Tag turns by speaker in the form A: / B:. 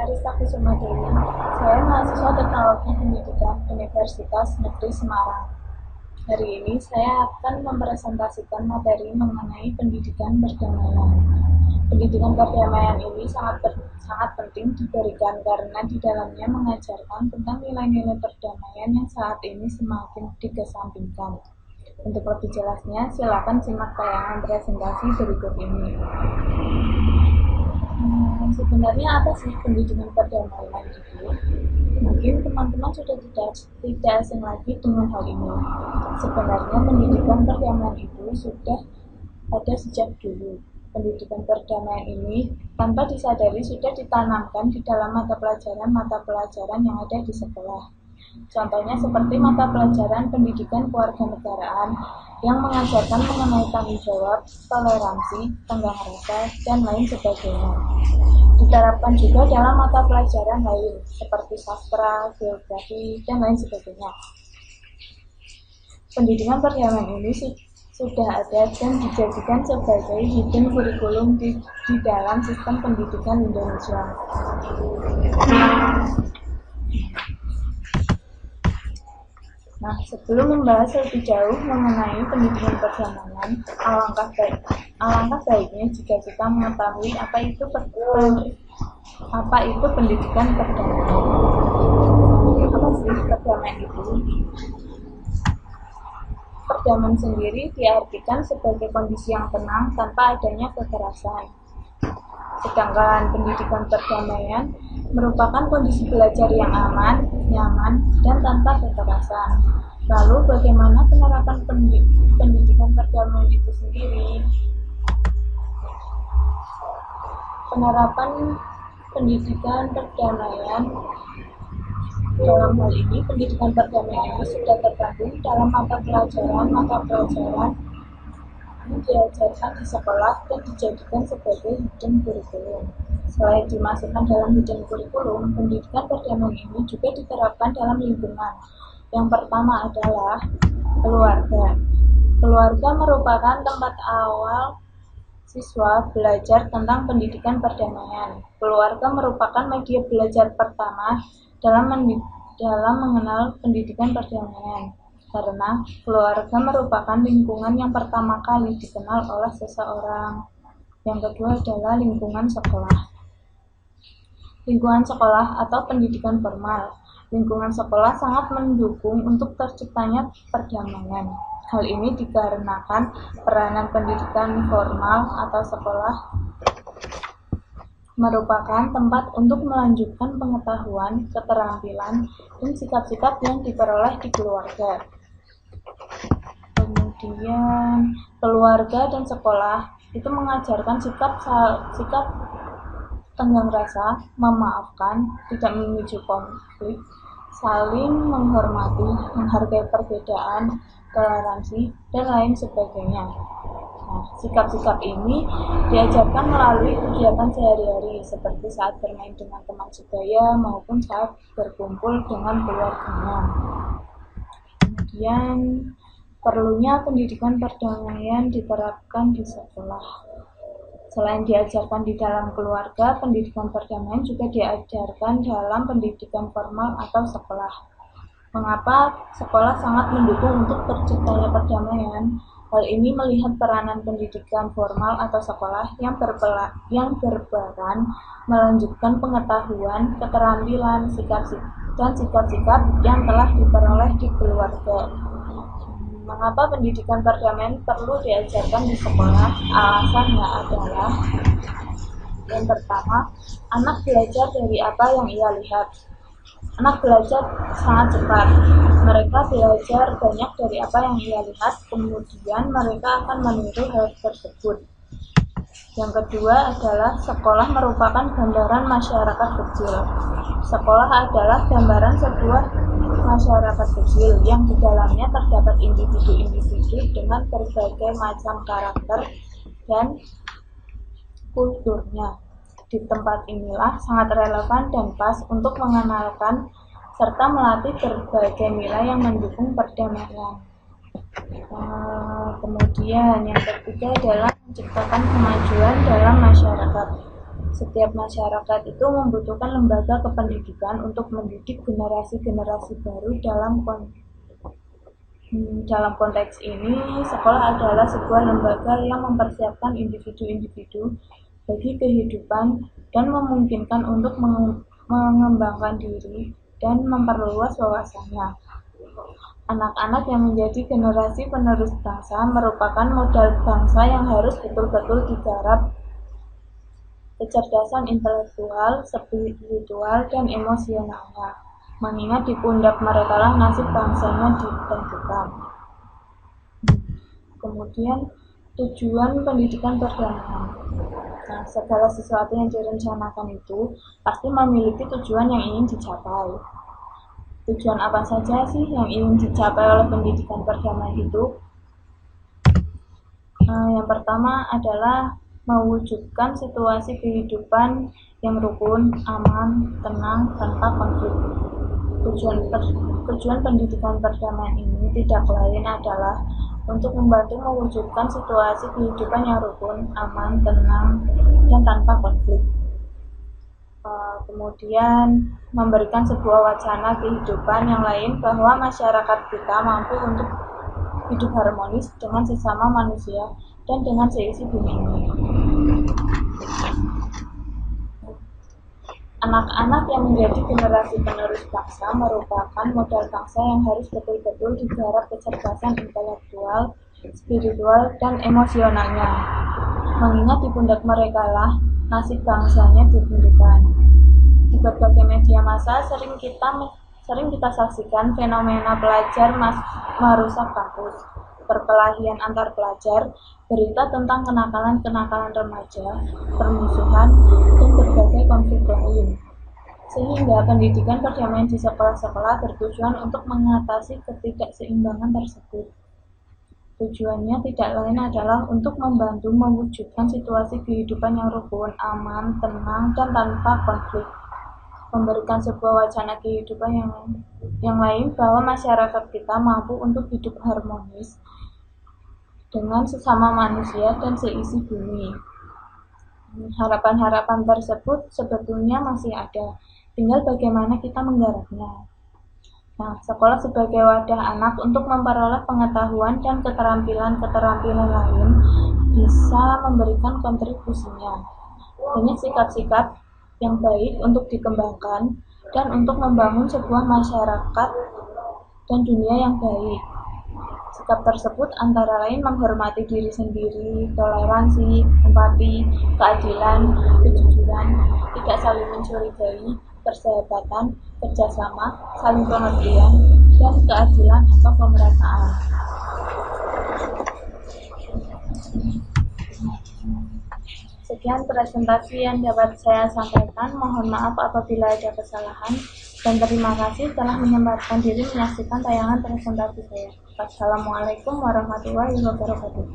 A: Arista Kusuma Dewi. Saya mahasiswa Teknologi Pendidikan Universitas Negeri Semarang. Hari ini saya akan mempresentasikan materi mengenai pendidikan perdamaian. Pendidikan perdamaian ini sangat penting diberikan karena di dalamnya mengajarkan tentang nilai-nilai perdamaian yang saat ini semakin dikesampingkan. Untuk lebih jelasnya, silakan simak tayangan presentasi berikut ini. Sebenarnya apa sih pendidikan perdamaian itu? Mungkin teman-teman sudah tidak asing lagi dengan hal ini. Sebenarnya pendidikan perdamaian itu sudah ada sejak dulu. Pendidikan perdamaian ini tanpa disadari sudah ditanamkan di dalam mata pelajaran yang ada di sekolah. Contohnya seperti mata pelajaran pendidikan kewarganegaraan yang mengajarkan mengenai tanggung jawab, toleransi, tenggang rasa, dan lain sebagainya. Diterapkan juga dalam mata pelajaran lain seperti sastra, geografi, dan lain sebagainya. Pendidikan perdamaian ini sudah ada dan dijadikan sebagai hidden kurikulum di dalam sistem pendidikan Indonesia. Nah, sebelum membahas lebih jauh mengenai pendidikan perdamaian, alangkah baiknya jika kita mengetahui apa itu pendidikan perdamaian. Apa sih perdamaian itu? Perdamaian sendiri diartikan sebagai kondisi yang tenang tanpa adanya kekerasan. Sedangkan pendidikan perdamaian merupakan kondisi belajar yang aman, nyaman, dan tanpa kekerasan. Lalu bagaimana penerapan pendidikan perdamaian itu sendiri? Penerapan pendidikan perdamaian dalam hal ini, pendidikan perdamaian ini sudah terkandung dalam mata pelajaran yang diajarkan di sekolah dan dijadikan sebagai hidden kurikulum. Selain dimasukkan dalam hidden kurikulum, pendidikan perdamaian ini juga diterapkan dalam lingkungan. Yang pertama adalah keluarga. Keluarga merupakan tempat awal siswa belajar tentang pendidikan perdamaian. Keluarga merupakan media belajar pertama dalam mengenal pendidikan perdamaian. Karena keluarga merupakan lingkungan yang pertama kali dikenal oleh seseorang. Yang kedua adalah lingkungan sekolah. Lingkungan sekolah atau pendidikan formal. Lingkungan sekolah sangat mendukung untuk terciptanya perdamaian. Hal ini dikarenakan peranan pendidikan formal atau sekolah merupakan tempat untuk melanjutkan pengetahuan, keterampilan, dan sikap-sikap yang diperoleh di keluarga. Kemudian keluarga dan sekolah itu mengajarkan sikap tenggang rasa, memaafkan, tidak memicu konflik, saling menghormati, menghargai perbedaan, toleransi, dan lain sebagainya. Nah, sikap-sikap ini diajarkan melalui kegiatan sehari-hari seperti saat bermain dengan teman sebaya maupun saat berkumpul dengan keluarganya. Kemudian perlunya pendidikan perdamaian diterapkan di sekolah. Selain diajarkan di dalam keluarga, pendidikan perdamaian juga diajarkan dalam pendidikan formal atau sekolah. Mengapa sekolah sangat mendukung untuk terciptanya perdamaian? Hal ini melihat peranan pendidikan formal atau sekolah yang berperan melanjutkan pengetahuan, keterampilan, sikap-sikap yang telah diperoleh di keluarga. Mengapa pendidikan perdamaian perlu diajarkan di sekolah? Alasannya adalah yang pertama, anak belajar dari apa yang ia lihat. Anak belajar sangat cepat. Mereka belajar banyak dari apa yang ia lihat, kemudian mereka akan meniru hal tersebut. Yang kedua adalah sekolah merupakan gambaran masyarakat kecil. Sekolah adalah gambaran sebuah masyarakat kecil yang di dalamnya terdapat individu-individu dengan berbagai macam karakter dan kulturnya. Di tempat inilah sangat relevan dan pas untuk mengenalkan serta melatih berbagai nilai yang mendukung perdamaian. Kemudian yang ketiga adalah menciptakan kemajuan dalam masyarakat. Setiap masyarakat itu membutuhkan lembaga kependidikan untuk mendidik generasi-generasi baru. Dalam konteks ini, sekolah adalah sebuah lembaga yang mempersiapkan individu-individu bagi kehidupan dan memungkinkan untuk mengembangkan diri dan memperluas wawasannya. Anak-anak yang menjadi generasi penerus bangsa merupakan modal bangsa yang harus betul-betul digarap kecerdasan intelektual, spiritual, dan emosionalnya, mengingat di pundak mereka lah nasib bangsanya ditentukan. Kemudian tujuan pendidikan perdamaian. Nah, segala sesuatu yang direncanakan itu pasti memiliki tujuan yang ingin dicapai. Tujuan apa saja sih yang ingin dicapai oleh pendidikan perdamaian itu? Yang pertama adalah mewujudkan situasi kehidupan yang rukun, aman, tenang, tanpa konflik. Tujuan pendidikan perdamaian ini tidak lain adalah untuk membantu mewujudkan situasi kehidupan yang rukun, aman, tenang, dan tanpa konflik. Kemudian memberikan sebuah wacana kehidupan yang lain bahwa masyarakat kita mampu untuk hidup harmonis dengan sesama manusia dan dengan seisi bumi ini. Anak-anak yang menjadi generasi penerus bangsa merupakan modal bangsa yang harus betul-betul digarap kecerdasan intelektual, spiritual, dan emosionalnya, mengingat di pundak mereka lah nasib bangsanya ditentukan. Di berbagai media massa sering kita saksikan fenomena pelajar merusak kampus, perkelahian antar pelajar, berita tentang kenakalan-kenakalan remaja, permusuhan, dan berbagai konflik lain. Sehingga pendidikan perdamaian di sekolah-sekolah bertujuan untuk mengatasi ketidakseimbangan tersebut. Tujuannya tidak lain adalah untuk membantu mewujudkan situasi kehidupan yang rukun, aman, tenang, dan tanpa konflik. Memberikan sebuah wacana kehidupan yang lain bahwa masyarakat kita mampu untuk hidup harmonis dengan sesama manusia dan seisi bumi. Harapan-harapan tersebut sebetulnya masih ada, tinggal bagaimana kita menggarapnya. Nah, sekolah sebagai wadah anak untuk memperoleh pengetahuan dan keterampilan-keterampilan lain bisa memberikan kontribusinya. Banyak sikap-sikap yang baik untuk dikembangkan dan untuk membangun sebuah masyarakat dan dunia yang baik. Sikap tersebut antara lain menghormati diri sendiri, toleransi, empati, keadilan, kejujuran, tidak saling mencurigai, persahabatan, kerjasama, saling pengertian, dan keadilan atau pemerataan. Sekian presentasi yang dapat saya sampaikan. Mohon maaf apabila ada kesalahan, dan terima kasih telah menyempatkan diri menyaksikan tayangan presentasi saya. Wassalamualaikum warahmatullahi wabarakatuh.